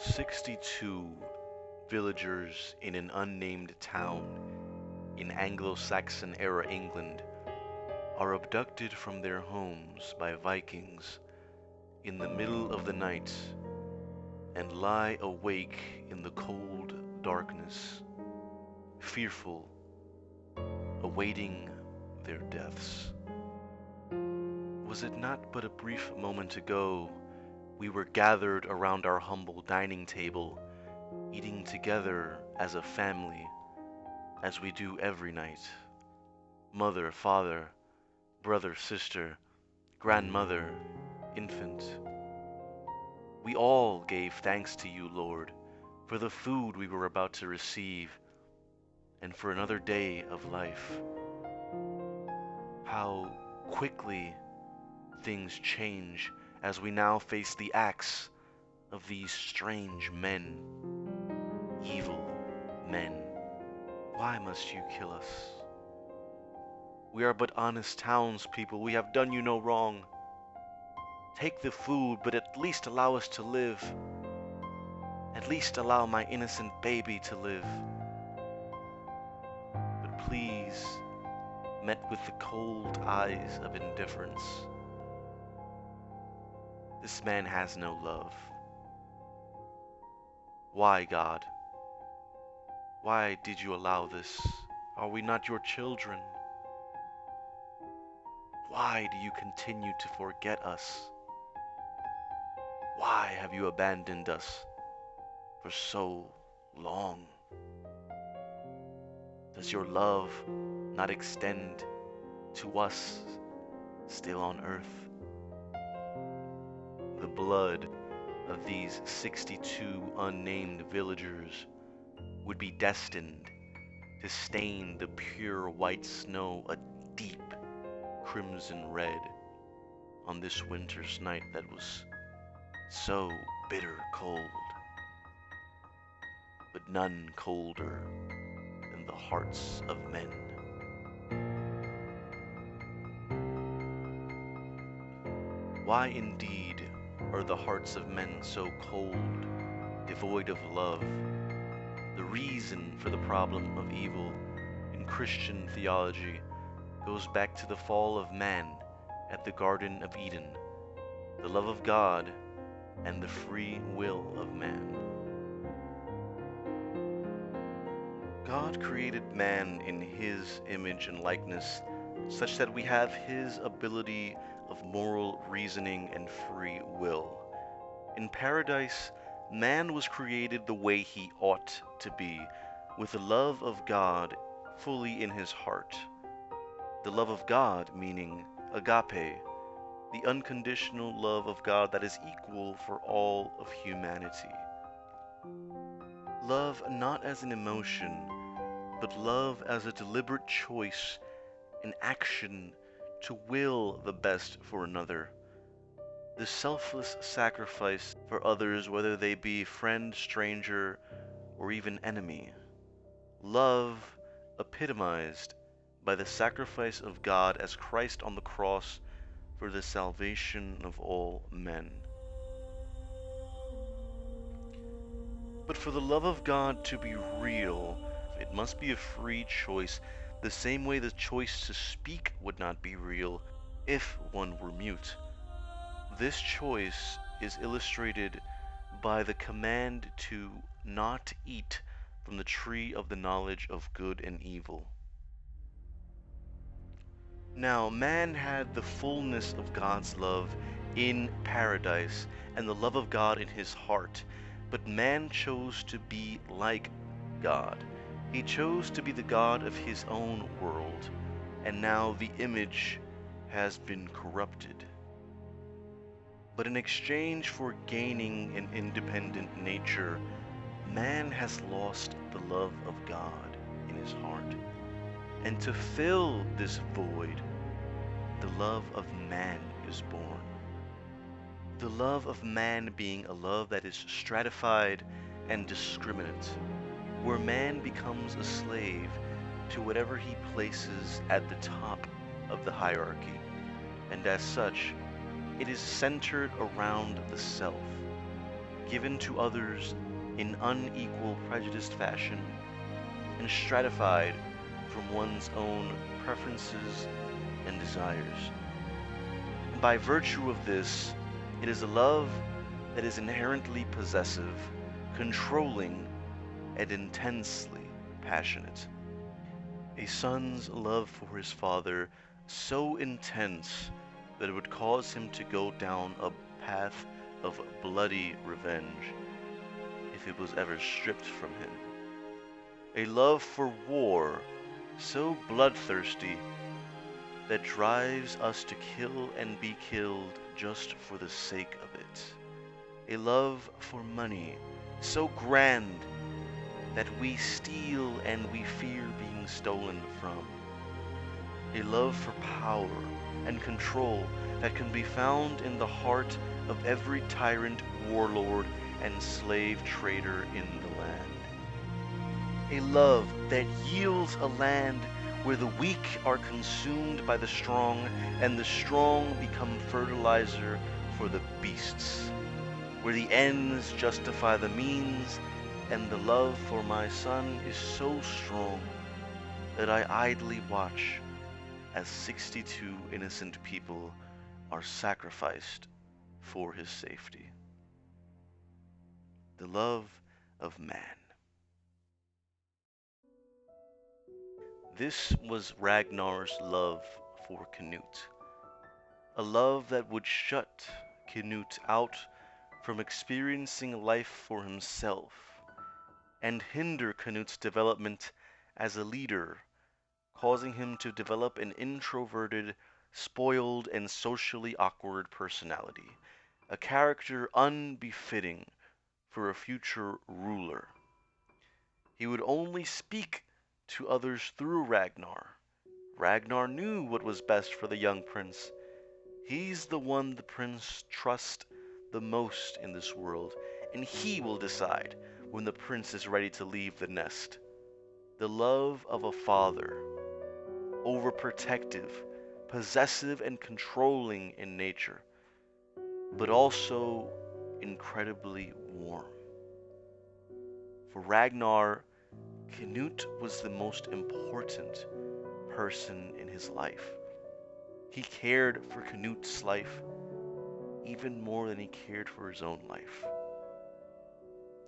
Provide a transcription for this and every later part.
62 villagers in an unnamed town in Anglo-Saxon era England are abducted from their homes by Vikings in the middle of the night and lie awake in the cold darkness, fearful, awaiting their deaths. Was it not but a brief moment ago we were gathered around our humble dining table, eating together as a family, as we do every night? Mother, father, brother, sister, grandmother, infant. We all gave thanks to you, Lord, for the food we were about to receive, and for another day of life. How quickly things change as we now face the acts of these strange men, evil men. Why must you kill us? We are but honest townspeople. We have done you no wrong. Take the food, but at least allow us to live. At least allow my innocent baby to live. But please, met with the cold eyes of indifference. This man has no love. Why, God? Why did you allow this? Are we not your children? Why do you continue to forget us? Why have you abandoned us for so long? Does your love not extend to us still on earth? The blood of these 62 unnamed villagers would be destined to stain the pure white snow a deep crimson red on this winter's night that was so bitter cold, but none colder than the hearts of men. Why indeed are the hearts of men so cold, devoid of love? The reason for the problem of evil in Christian theology goes back to the fall of man at the Garden of Eden, the love of God and the free will of man. God created man in his image and likeness such that we have his ability of moral reasoning and free will. In paradise, man was created the way he ought to be, with the love of God fully in his heart. The love of God meaning agape, the unconditional love of God that is equal for all of humanity. Love not as an emotion, but love as a deliberate choice, an action to will the best for another. The selfless sacrifice for others, whether they be friend, stranger, or even enemy. Love epitomized by the sacrifice of God as Christ on the cross for the salvation of all men. But for the love of God to be real, it must be a free choice, the same way the choice to speak would not be real if one were mute. This choice is illustrated by the command to not eat from the tree of the knowledge of good and evil. Now, man had the fullness of God's love in paradise and the love of God in his heart, but man chose to be like God. He chose to be the God of his own world, and now the image has been corrupted. But in exchange for gaining an independent nature, man has lost the love of God in his heart. And to fill this void, the love of man is born. The love of man being a love that is stratified and discriminate, where man becomes a slave to whatever he places at the top of the hierarchy, and as such, it is centered around the self. given to others in unequal prejudiced fashion, and stratified from one's own preferences and desires. And by virtue of this, it is a love that is inherently possessive, controlling, and intensely passionate. A son's love for his father so intense that it would cause him to go down a path of bloody revenge if it was ever stripped from him. A love for war so bloodthirsty that drives us to kill and be killed just for the sake of it. A love for money so grand that we steal and we fear being stolen from. A love for power and control that can be found in the heart of every tyrant, warlord, and slave trader in the land. A love that yields a land where the weak are consumed by the strong, and the strong become fertilizer for the beasts, where the ends justify the means, and the love for my son is so strong that I idly watch as 62 innocent people are sacrificed for his safety. The love of man. This was Ragnar's love for Canute, a love that would shut Canute out from experiencing life for himself and hinder Canute's development as a leader, causing him to develop an introverted, spoiled, and socially awkward personality, a character unbefitting for a future ruler. He would only speak to others through Ragnar. Ragnar knew what was best for the young prince. He's the one the prince trusts the most in this world, and he will decide when the prince is ready to leave the nest. The love of a father, overprotective, possessive, and controlling in nature, but also incredibly warm. For Ragnar, Canute was the most important person in his life. He cared for Canute's life even more than he cared for his own life.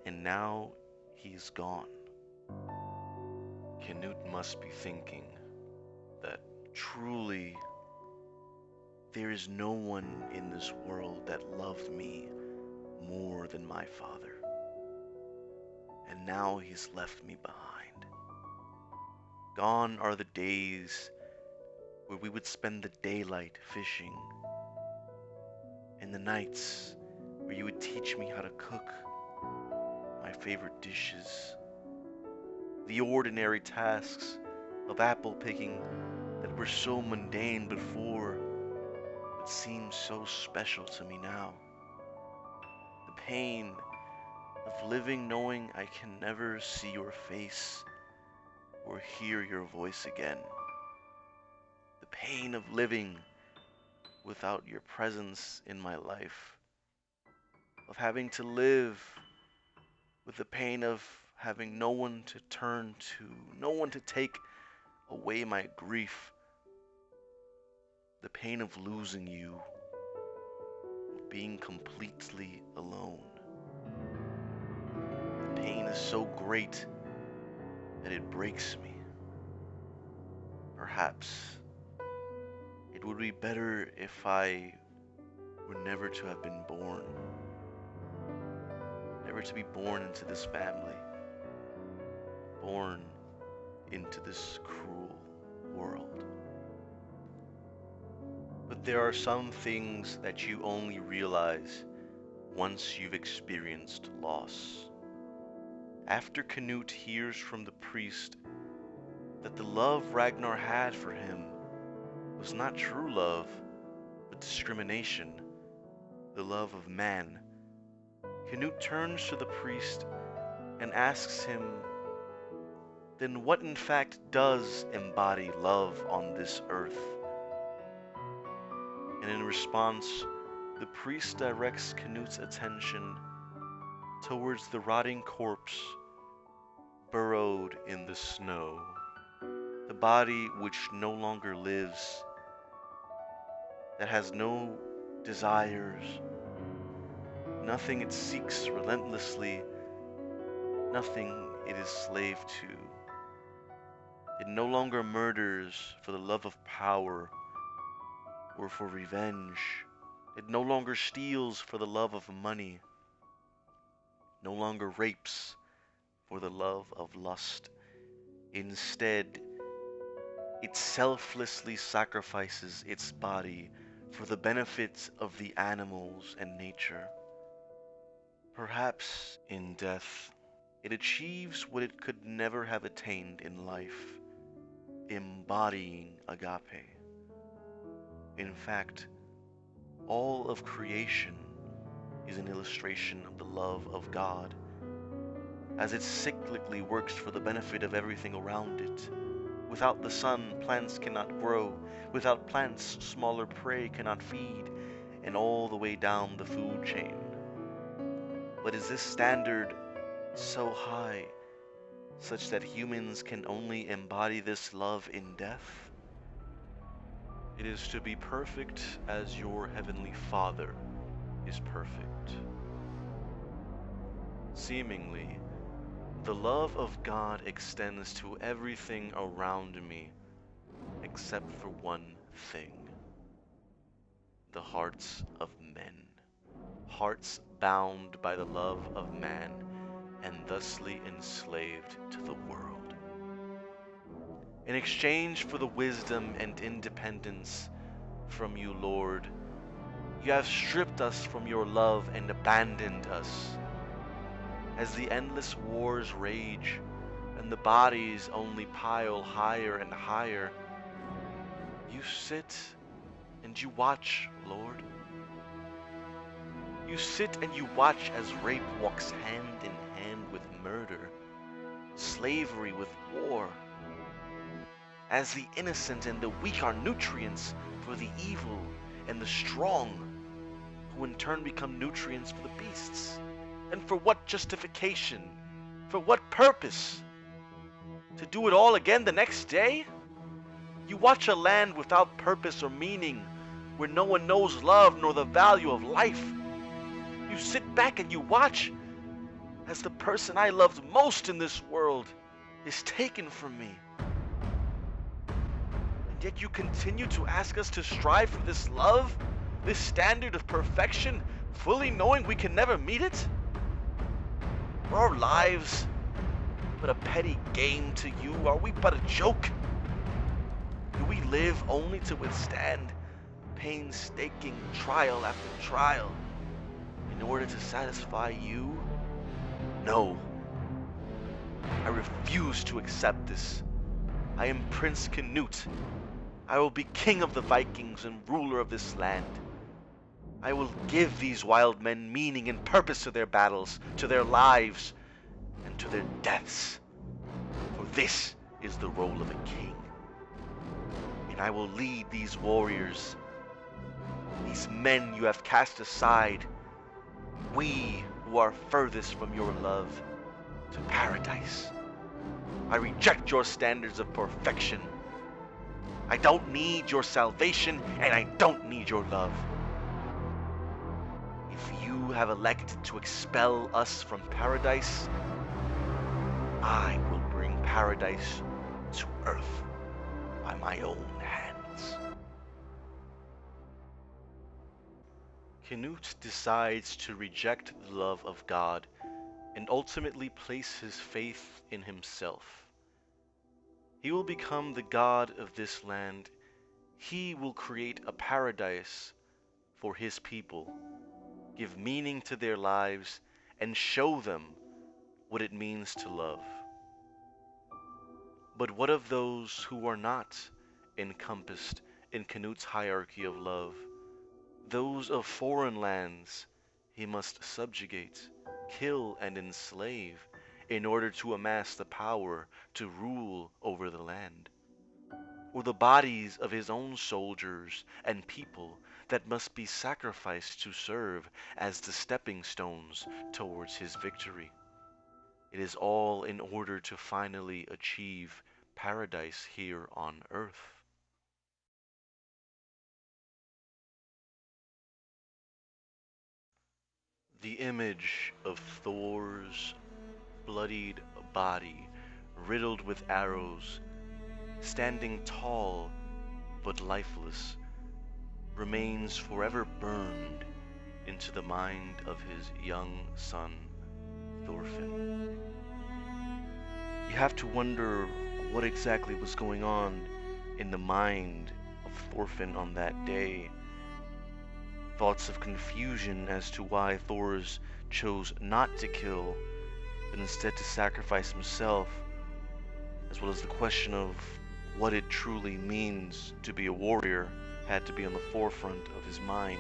And now he's gone. Canute must be thinking that truly there is no one in this world that loved me more than my father. And now he's left me behind. Gone are the days where we would spend the daylight fishing, and the nights where you would teach me how to cook my favorite dishes, the ordinary tasks of apple picking that were so mundane before but seem so special to me now. The pain of living knowing I can never see your face or hear your voice again. The pain of living without your presence in my life. Of having to live with the pain of having no one to turn to, no one to take away my grief. The pain of losing you, of being completely alone. The pain is so great that it breaks me. Perhaps it would be better if I were never to have been born. Never to be born into this family. Born into this cruel world. But there are some things that you only realize once you've experienced loss. After Canute hears from the priest that the love Ragnar had for him was not true love, but discrimination, the love of man, Canute turns to the priest and asks him, then what in fact does embody love on this earth? And in response, the priest directs Canute's attention towards the rotting corpse burrowed in the snow, the body which no longer lives, that has no desires, nothing it seeks relentlessly, nothing it is slave to. It no longer murders for the love of power or for revenge. It no longer steals for the love of money, no longer rapes for the love of lust. Instead, it selflessly sacrifices its body for the benefit of the animals and nature. Perhaps in death, it achieves what it could never have attained in life, embodying agape. In fact, all of creation is an illustration of the love of God, as it cyclically works for the benefit of everything around it. Without the sun, plants cannot grow. Without plants, smaller prey cannot feed, and all the way down the food chain. But is this standard so high, such that humans can only embody this love in death? It is to be perfect as your heavenly Father is perfect. Seemingly, the love of God extends to everything around me except for one thing: the hearts of men. Hearts bound by the love of man and thusly enslaved to the world. In exchange for the wisdom and independence from you, Lord, you have stripped us from your love and abandoned us. As the endless wars rage and the bodies only pile higher and higher, you sit and you watch, Lord. You sit and you watch as rape walks hand in hand with murder, slavery with war. As the innocent and the weak are nutrients for the evil and the strong, who in turn become nutrients for the beasts. And for what justification? For what purpose? To do it all again the next day? You watch a land without purpose or meaning, where no one knows love nor the value of life. You sit back and you watch as the person I loved most in this world is taken from me. And yet you continue to ask us to strive for this love, this standard of perfection, fully knowing we can never meet it? Are our lives but a petty game to you? Are we but a joke? Do we live only to withstand painstaking trial after trial in order to satisfy you? No. I refuse to accept this. I am Prince Canute. I will be king of the Vikings and ruler of this land. I will give these wild men meaning and purpose to their battles, to their lives, and to their deaths. For this is the role of a king. And I will lead these warriors, these men you have cast aside, we who are furthest from your love, to paradise. I reject your standards of perfection. I don't need your salvation, and I don't need your love. If you have elected to expel us from paradise, I will bring paradise to earth by my own hands. Canute decides to reject the love of God and ultimately place his faith in himself. He will become the god of this land. He will create a paradise for his people, give meaning to their lives, and show them what it means to love. But what of those who are not encompassed in Canute's hierarchy of love? Those of foreign lands he must subjugate, kill, and enslave in order to amass the power to rule over the land. or the bodies of his own soldiers and people that must be sacrificed to serve as the stepping stones towards his victory. It is all in order to finally achieve paradise here on earth. The image of Thor's bloodied body, riddled with arrows, standing tall but lifeless, remains forever burned into the mind of his young son, Thorfinn. You have to wonder what exactly was going on in the mind of Thorfinn on that day. Thoughts of confusion as to why Thors chose not to kill, but instead to sacrifice himself, as well as the question of what it truly means to be a warrior, had to be on the forefront of his mind.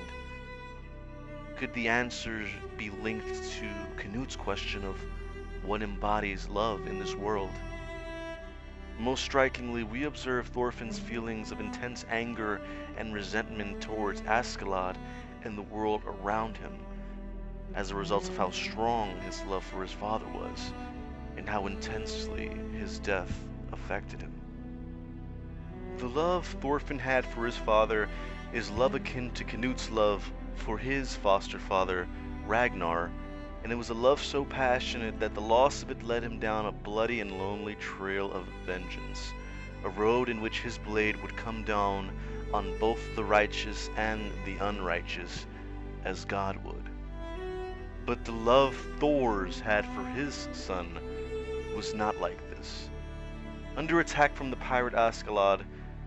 Could the answers be linked to Canute's question of what embodies love in this world? Most strikingly, we observe Thorfinn's feelings of intense anger and resentment towards Askeladd and the world around him, as a result of how strong his love for his father was, and how intensely his death affected him. The love Thorfinn had for his father is love akin to Canute's love for his foster father, Ragnar, and it was a love so passionate that the loss of it led him down a bloody and lonely trail of vengeance, a road in which his blade would come down on both the righteous and the unrighteous, as God would. But the love Thors had for his son was not like this. Under attack from the pirate Askeladd,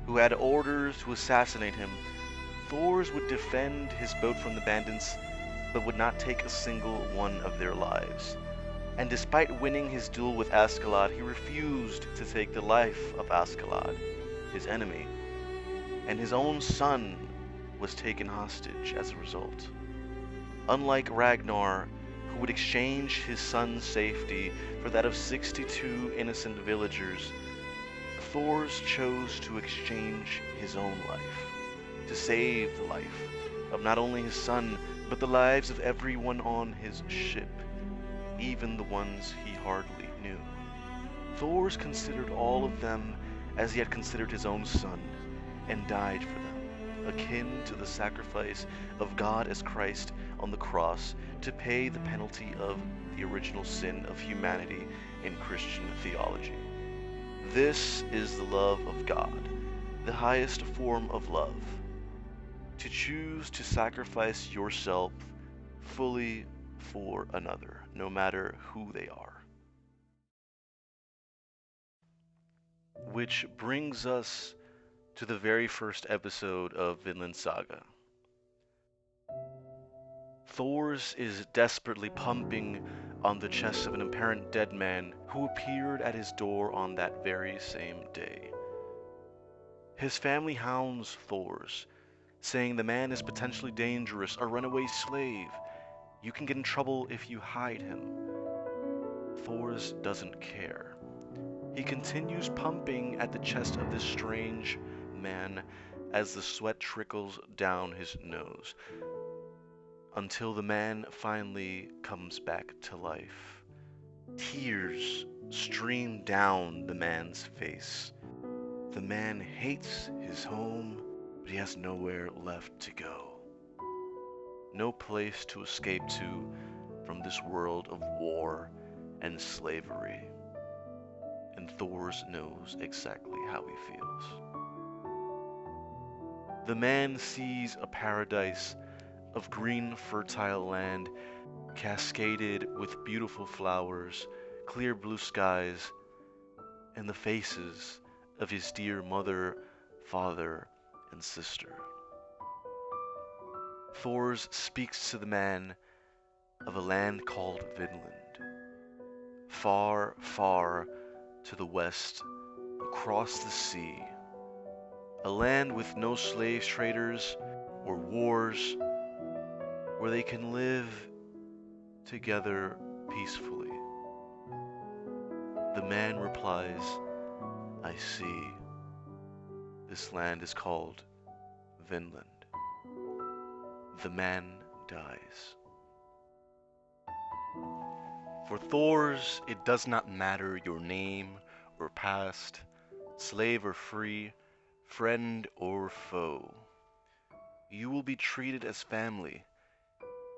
who had orders to assassinate him, Thors would defend his boat from the bandits, but would not take a single one of their lives. And despite winning his duel with Askeladd, he refused to take the life of Askeladd, his enemy, and his own son was taken hostage as a result. Unlike Ragnar, who would exchange his son's safety for that of 62 innocent villagers, Thors chose to exchange his own life, to save the life of not only his son, but the lives of everyone on his ship, even the ones he hardly knew. Thors considered all of them as he had considered his own son, and died for them, akin to the sacrifice of God as Christ on the cross to pay the penalty of the original sin of humanity in Christian theology. This is the love of God, the highest form of love. To choose to sacrifice yourself fully for another, no matter who they are. Which brings us to the very first episode of Vinland Saga. Thors is desperately pumping on the chest of an apparent dead man who appeared at his door on that very same day. His family hounds Thors, saying the man is potentially dangerous, a runaway slave. You can get in trouble if you hide him. Thors doesn't care. He continues pumping at the chest of this strange man as the sweat trickles down his nose, until the man finally comes back to life. Tears stream down the man's face. The man hates his home, but he has nowhere left to go. No place to escape to from this world of war and slavery. And Thors knows exactly how he feels. The man sees a paradise of green, fertile land, cascaded with beautiful flowers, clear blue skies, and the faces of his dear mother, father, and sister. Thors speaks to the man of a land called Vinland, far, far to the west, across the sea, a land with no slave traders or wars, where they can live together peacefully. The man replies, I see. This land is called Vinland. The man dies. For Thors, it does not matter your name or past, slave or free, friend or foe. You will be treated as family.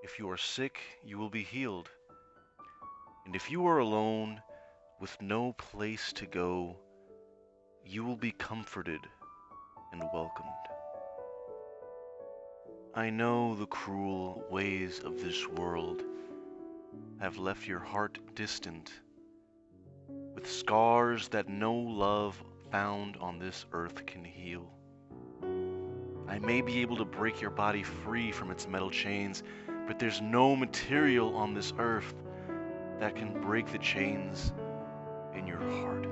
If you are sick, you will be healed. And if you are alone, with no place to go, you will be comforted and welcomed. I know the cruel ways of this world have left your heart distant, with scars that no love found on this earth can heal. I may be able to break your body free from its metal chains, but there's no material on this earth that can break the chains in your heart.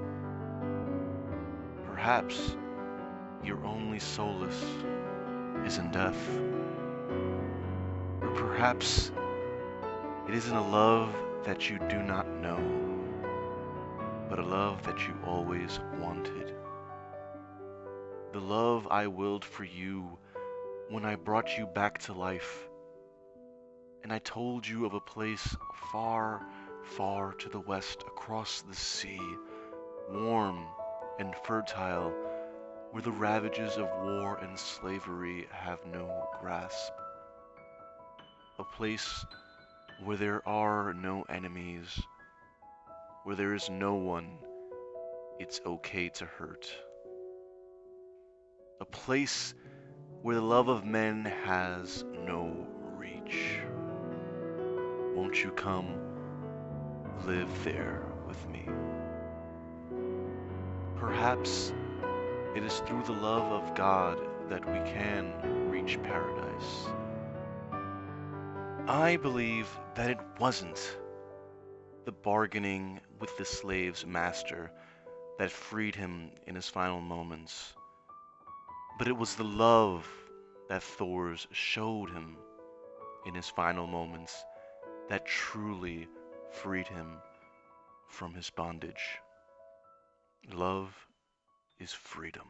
Perhaps your only solace is in death. Or perhaps it isn't a love that you do not know, but a love that you always wanted. The love I willed for you when I brought you back to life, and I told you of a place far, far to the west across the sea, warm and fertile, where the ravages of war and slavery have no grasp. A place where there are no enemies, where there is no one it's okay to hurt. A place where the love of men has no reach. Won't you come live there with me? Perhaps it is through the love of God that we can reach paradise. I believe that it wasn't the bargaining with the slave's master that freed him in his final moments, but it was the love that Thors showed him in his final moments that truly freed him from his bondage. Love is freedom.